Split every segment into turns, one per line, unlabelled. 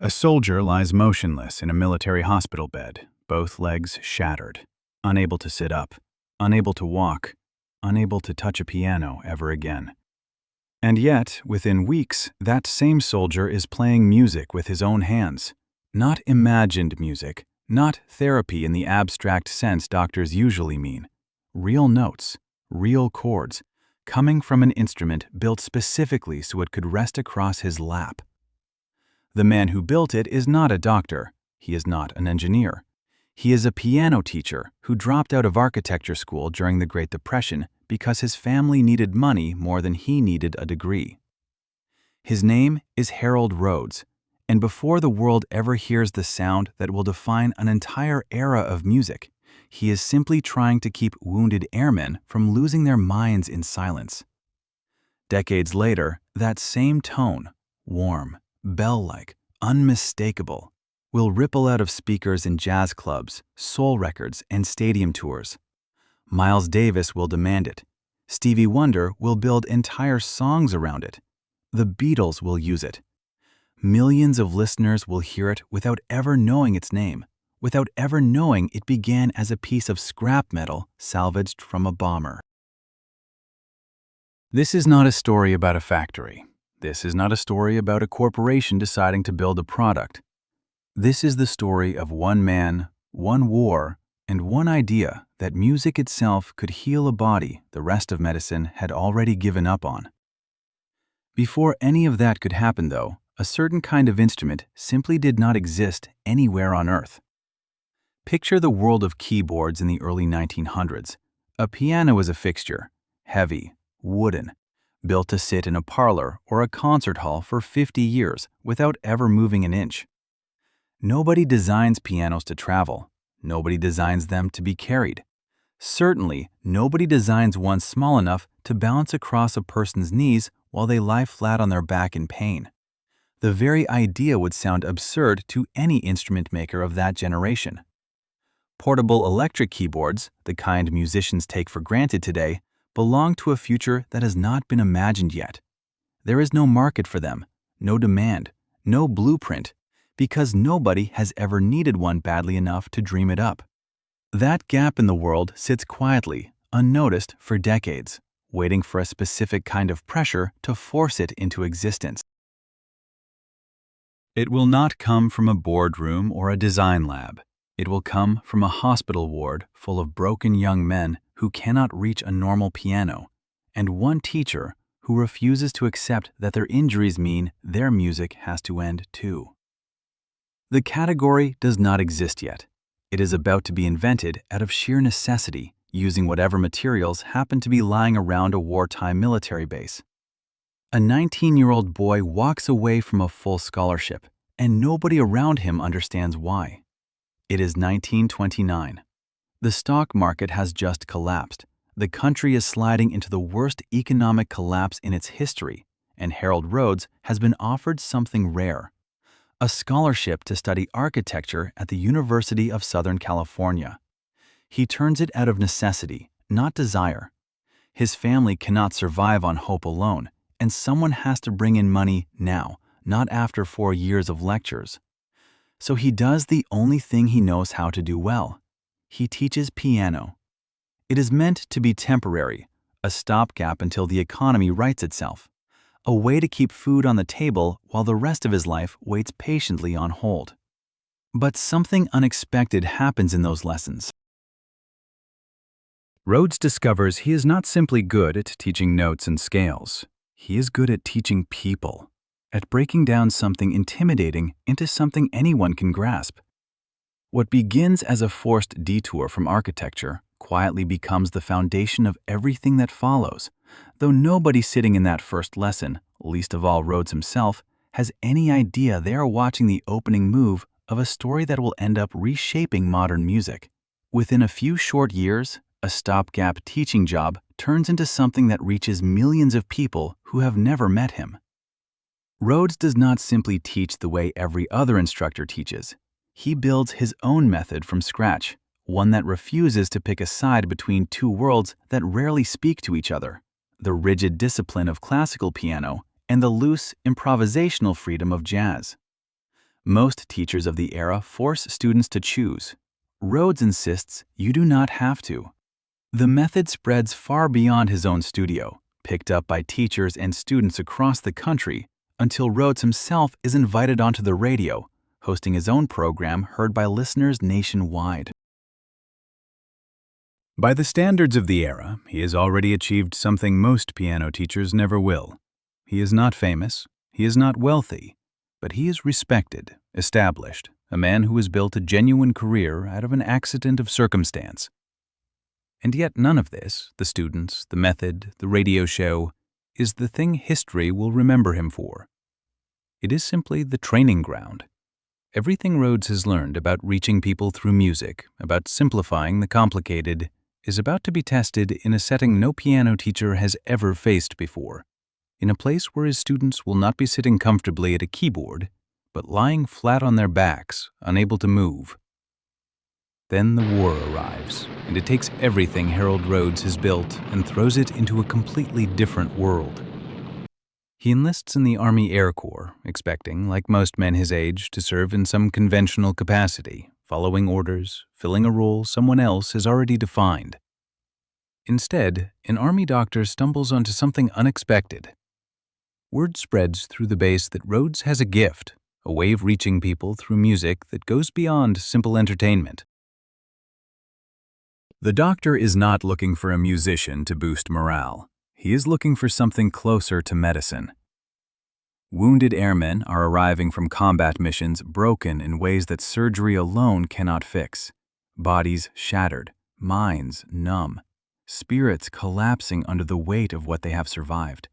A soldier lies motionless in a military hospital bed, both legs shattered, unable to sit up, unable to walk, unable to touch a piano ever again. And yet, within weeks, that same soldier is playing music with his own hands. Not imagined music, not therapy in the abstract sense doctors usually mean. Real notes, real chords, coming from an instrument built specifically so it could rest across his lap. The man who built it is not a doctor. He is not an engineer. He is a piano teacher who dropped out of architecture school during the Great Depression because his family needed money more than he needed a degree. His name is Rhodes, and before the world ever hears the sound that will define an entire era of music, he is simply trying to keep wounded airmen from losing their minds in silence. Decades later, that same tone, warm, bell-like, unmistakable, will ripple out of speakers in jazz clubs, soul records, and stadium tours. Miles Davis will demand it. Stevie Wonder will build entire songs around it. The Beatles will use it. Millions of listeners will hear it without ever knowing its name, without ever knowing it began as a piece of scrap metal salvaged from a bomber. This is not a story about a factory. This is not a story about a corporation deciding to build a product. This is the story of one man, one war, and one idea that music itself could heal a body the rest of medicine had already given up on. Before any of that could happen, though, a certain kind of instrument simply did not exist anywhere on Earth. Picture the world of keyboards in the early 1900s. A piano is a fixture, heavy, wooden, built to sit in a parlor or a concert hall for 50 years without ever moving an inch. Nobody designs pianos to travel. Nobody designs them to be carried. Certainly, nobody designs one small enough to bounce across a person's knees while they lie flat on their back in pain. The very idea would sound absurd to any instrument maker of that generation. Portable electric keyboards, the kind musicians take for granted today, belong to a future that has not been imagined yet. There is no market for them, no demand, no blueprint, because nobody has ever needed one badly enough to dream it up. That gap in the world sits quietly, unnoticed for decades, waiting for a specific kind of pressure to force it into existence. It will not come from a boardroom or a design lab. It will come from a hospital ward full of broken young men who cannot reach a normal piano, and one teacher who refuses to accept that their injuries mean their music has to end too. The category does not exist yet. It is about to be invented out of sheer necessity, using whatever materials happen to be lying around a wartime military base. A 19-year-old boy walks away from a full scholarship, and nobody around him understands why. It is 1929. The stock market has just collapsed. The country is sliding into the worst economic collapse in its history, and Rhodes has been offered something rare: a scholarship to study architecture at the University of Southern California. He turns it out of necessity, not desire. His family cannot survive on hope alone, and someone has to bring in money now, not after 4 years of lectures. So he does the only thing he knows how to do well. He teaches piano. It is meant to be temporary, a stopgap until the economy rights itself, a way to keep food on the table while the rest of his life waits patiently on hold. But something unexpected happens in those lessons. Rhodes discovers he is not simply good at teaching notes and scales. He is good at teaching people, at breaking down something intimidating into something anyone can grasp. What begins as a forced detour from architecture quietly becomes the foundation of everything that follows, though nobody sitting in that first lesson, least of all Rhodes himself, has any idea they are watching the opening move of a story that will end up reshaping modern music. Within a few short years, a stopgap teaching job turns into something that reaches millions of people who have never met him. Rhodes does not simply teach the way every other instructor teaches. He builds his own method from scratch, one that refuses to pick a side between two worlds that rarely speak to each other: the rigid discipline of classical piano and the loose, improvisational freedom of jazz. Most teachers of the era force students to choose. Rhodes insists you do not have to. The method spreads far beyond his own studio, picked up by teachers and students across the country, until Rhodes himself is invited onto the radio, hosting his own program heard by listeners nationwide. By the standards of the era, he has already achieved something most piano teachers never will. He is not famous, he is not wealthy, but he is respected, established, a man who has built a genuine career out of an accident of circumstance. And yet none of this, the students, the method, the radio show, is the thing history will remember him for. It is simply the training ground. Everything Rhodes has learned about reaching people through music, about simplifying the complicated, is about to be tested in a setting no piano teacher has ever faced before, in a place where his students will not be sitting comfortably at a keyboard, but lying flat on their backs, unable to move. Then the war arrives, and it takes everything Harold Rhodes has built and throws it into a completely different world. He enlists in the Army Air Corps, expecting, like most men his age, to serve in some conventional capacity, following orders, filling a role someone else has already defined. Instead, an Army doctor stumbles onto something unexpected. Word spreads through the base that Rhodes has a gift, a way of reaching people through music that goes beyond simple entertainment. The doctor is not looking for a musician to boost morale. He is looking for something closer to medicine. Wounded airmen are arriving from combat missions broken in ways that surgery alone cannot fix. Bodies shattered, minds numb, spirits collapsing under the weight of what they have survived.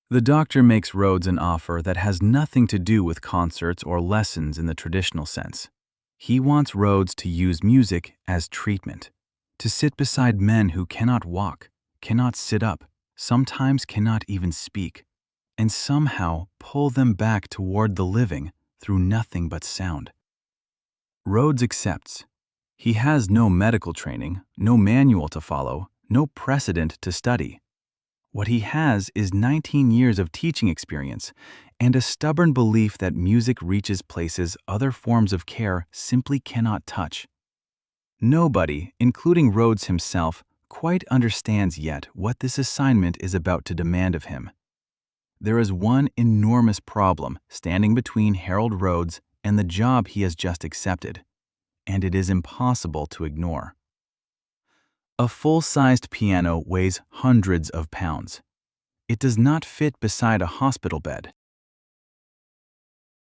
The doctor makes Rhodes an offer that has nothing to do with concerts or lessons in the traditional sense. He wants Rhodes to use music as treatment, to sit beside men who cannot walk, cannot sit up, sometimes cannot even speak, and somehow pull them back toward the living through nothing but sound. Rhodes accepts. He has no medical training, no manual to follow, no precedent to study. What he has is 19 years of teaching experience and a stubborn belief that music reaches places other forms of care simply cannot touch. Nobody, including Rhodes himself, quite understands yet what this assignment is about to demand of him. There is one enormous problem standing between Harold Rhodes and the job he has just accepted, and it is impossible to ignore. A full-sized piano weighs hundreds of pounds. It does not fit beside a hospital bed.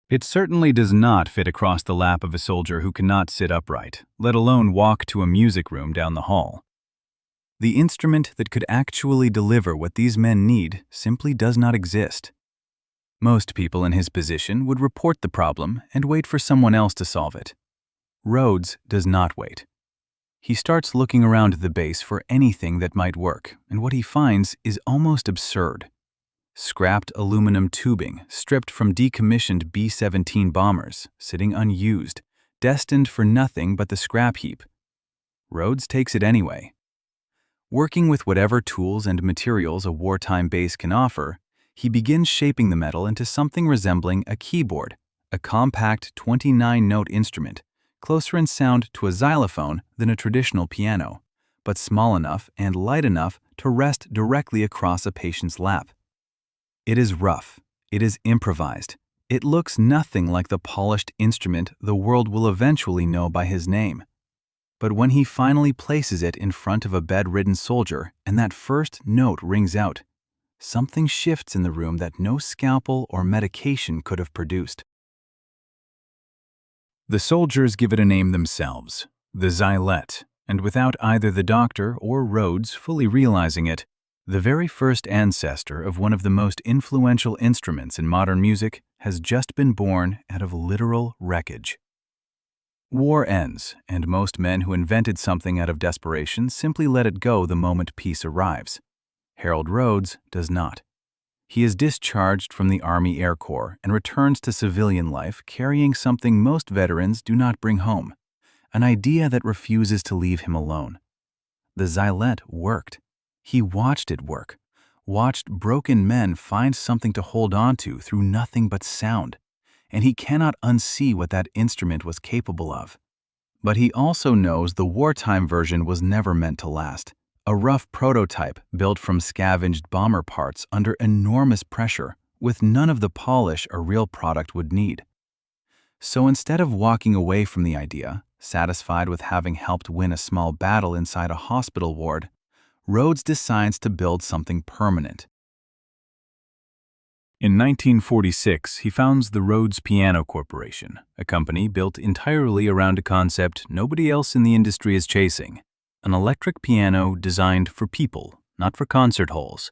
It certainly does not fit across the lap of a soldier who cannot sit upright, let alone walk to a music room down the hall. The instrument that could actually deliver what these men need simply does not exist. Most people in his position would report the problem and wait for someone else to solve it. Rhodes does not wait. He starts looking around the base for anything that might work, and what he finds is almost absurd. Scrapped aluminum tubing stripped from decommissioned B-17 bombers, sitting unused, destined for nothing but the scrap heap. Rhodes takes it anyway. Working with whatever tools and materials a wartime base can offer, he begins shaping the metal into something resembling a keyboard, a compact 29-note instrument, closer in sound to a xylophone than a traditional piano, but small enough and light enough to rest directly across a patient's lap. It is rough, it is improvised, it looks nothing like the polished instrument the world will eventually know by his name. But when he finally places it in front of a bedridden soldier and that first note rings out, something shifts in the room that no scalpel or medication could have produced. The soldiers give it a name themselves, the xylet, and without either the doctor or Rhodes fully realizing it, the very first ancestor of one of the most influential instruments in modern music has just been born out of literal wreckage. War ends, and most men who invented something out of desperation simply let it go the moment peace arrives. Harold Rhodes does not. He is discharged from the Army Air Corps and returns to civilian life carrying something most veterans do not bring home, an idea that refuses to leave him alone. The xylet worked. He watched it work, watched broken men find something to hold on to through nothing but sound, and he cannot unsee what that instrument was capable of. But he also knows the wartime version was never meant to last. A rough prototype built from scavenged bomber parts under enormous pressure, with none of the polish a real product would need. So instead of walking away from the idea, satisfied with having helped win a small battle inside a hospital ward, Rhodes decides to build something permanent. In 1946, he founds the Rhodes Piano Corporation, a company built entirely around a concept nobody else in the industry is chasing: an electric piano designed for people, not for concert halls.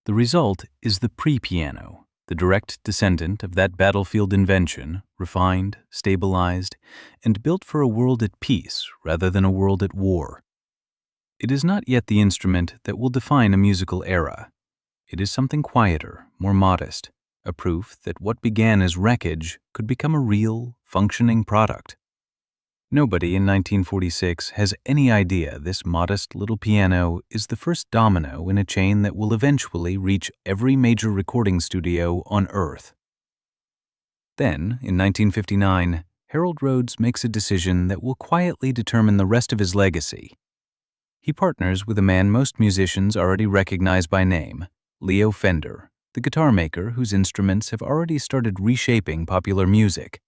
The result is the pre-piano, the direct descendant of that battlefield invention, refined, stabilized, and built for a world at peace rather than a world at war. It is not yet the instrument that will define a musical era. It is something quieter, more modest, a proof that what began as wreckage could become a real, functioning product. Nobody in 1946 has any idea this modest little piano is the first domino in a chain that will eventually reach every major recording studio on Earth. Then, in 1959, Harold Rhodes makes a decision that will quietly determine the rest of his legacy. He partners with a man most musicians already recognize by name, Leo Fender, the guitar maker whose instruments have already started reshaping popular music.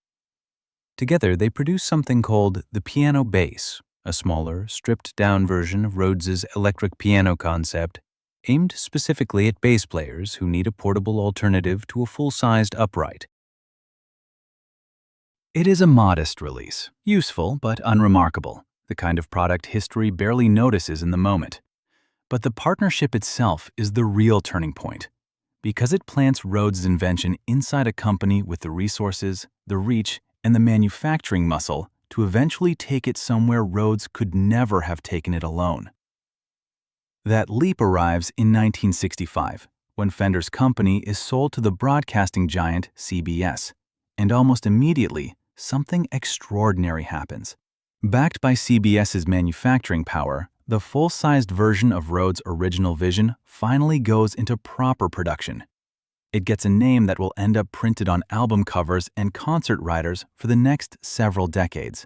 Together, they produce something called the piano bass, a smaller, stripped-down version of Rhodes's electric piano concept, aimed specifically at bass players who need a portable alternative to a full-sized upright. It is a modest release, useful but unremarkable, the kind of product history barely notices in the moment. But the partnership itself is the real turning point, because it plants Rhodes' invention inside a company with the resources, the reach, and the manufacturing muscle to eventually take it somewhere Rhodes could never have taken it alone. That leap arrives in 1965, when Fender's company is sold to the broadcasting giant CBS, and almost immediately, something extraordinary happens. Backed by CBS's manufacturing power, the full-sized version of Rhodes' original vision finally goes into proper production. It gets a name that will end up printed on album covers and concert riders for the next several decades: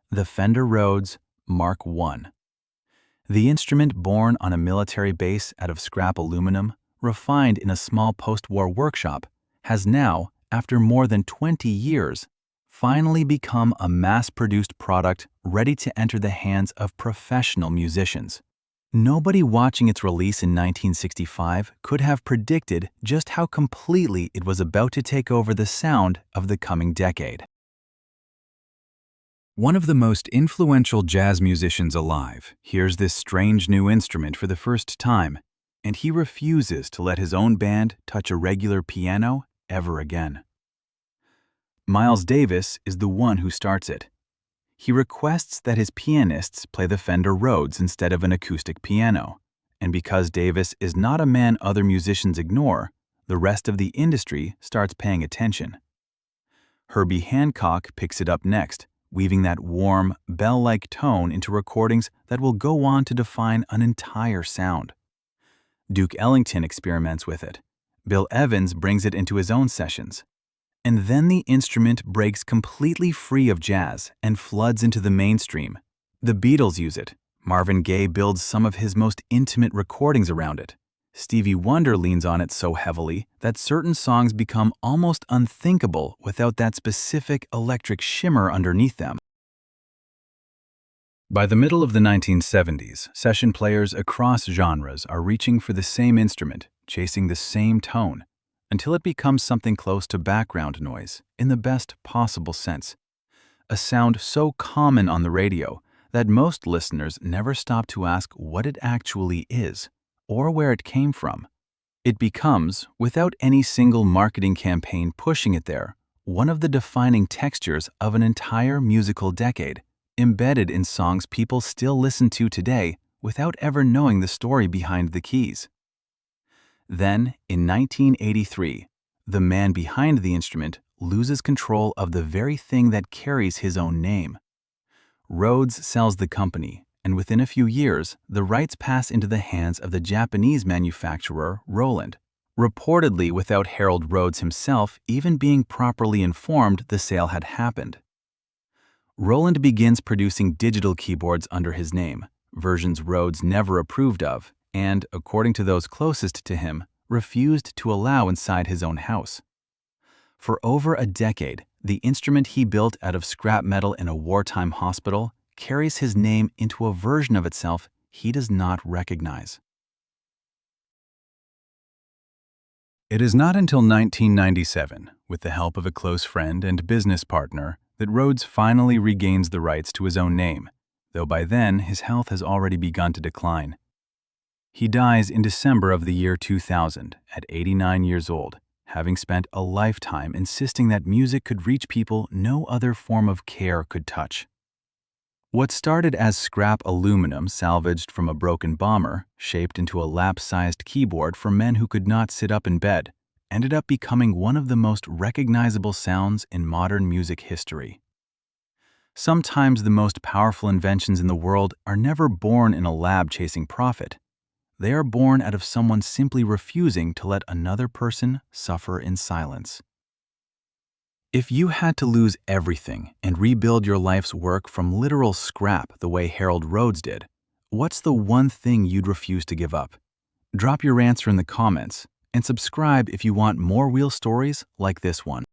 the Fender Rhodes Mark I. The instrument, born on a military base out of scrap aluminum, refined in a small post-war workshop, has now, after more than 20 years, finally become a mass-produced product ready to enter the hands of professional musicians. Nobody watching its release in 1965 could have predicted just how completely it was about to take over the sound of the coming decade. One of the most influential jazz musicians alive hears this strange new instrument for the first time, and he refuses to let his own band touch a regular piano ever again. Miles Davis is the one who starts it. He requests that his pianists play the Fender Rhodes instead of an acoustic piano, and because Davis is not a man other musicians ignore, the rest of the industry starts paying attention. Herbie Hancock picks it up next, weaving that warm, bell-like tone into recordings that will go on to define an entire sound. Duke Ellington experiments with it. Bill Evans brings it into his own sessions. And then the instrument breaks completely free of jazz and floods into the mainstream. The Beatles use it. Marvin Gaye builds some of his most intimate recordings around it. Stevie Wonder leans on it so heavily that certain songs become almost unthinkable without that specific electric shimmer underneath them. By the middle of the 1970s, session players across genres are reaching for the same instrument, chasing the same tone, until it becomes something close to background noise, in the best possible sense. A sound so common on the radio that most listeners never stop to ask what it actually is, or where it came from. It becomes, without any single marketing campaign pushing it there, one of the defining textures of an entire musical decade, embedded in songs people still listen to today without ever knowing the story behind the keys. Then, in 1983, the man behind the instrument loses control of the very thing that carries his own name. Rhodes sells the company, and within a few years, the rights pass into the hands of the Japanese manufacturer Roland, reportedly without Harold Rhodes himself even being properly informed the sale had happened. Roland begins producing digital keyboards under his name, versions Rhodes never approved of, and, according to those closest to him, refused to allow inside his own house. For over a decade, the instrument he built out of scrap metal in a wartime hospital carries his name into a version of itself he does not recognize. It is not until 1997, with the help of a close friend and business partner, that Rhodes finally regains the rights to his own name, though by then his health has already begun to decline. He dies in December of the year 2000 at 89 years old, having spent a lifetime insisting that music could reach people no other form of care could touch. What started as scrap aluminum salvaged from a broken bomber, shaped into a lap-sized keyboard for men who could not sit up in bed, ended up becoming one of the most recognizable sounds in modern music history. Sometimes the most powerful inventions in the world are never born in a lab chasing profit. They are born out of someone simply refusing to let another person suffer in silence. If you had to lose everything and rebuild your life's work from literal scrap the way Harold Rhodes did, what's the one thing you'd refuse to give up? Drop your answer in the comments and subscribe if you want more real stories like this one.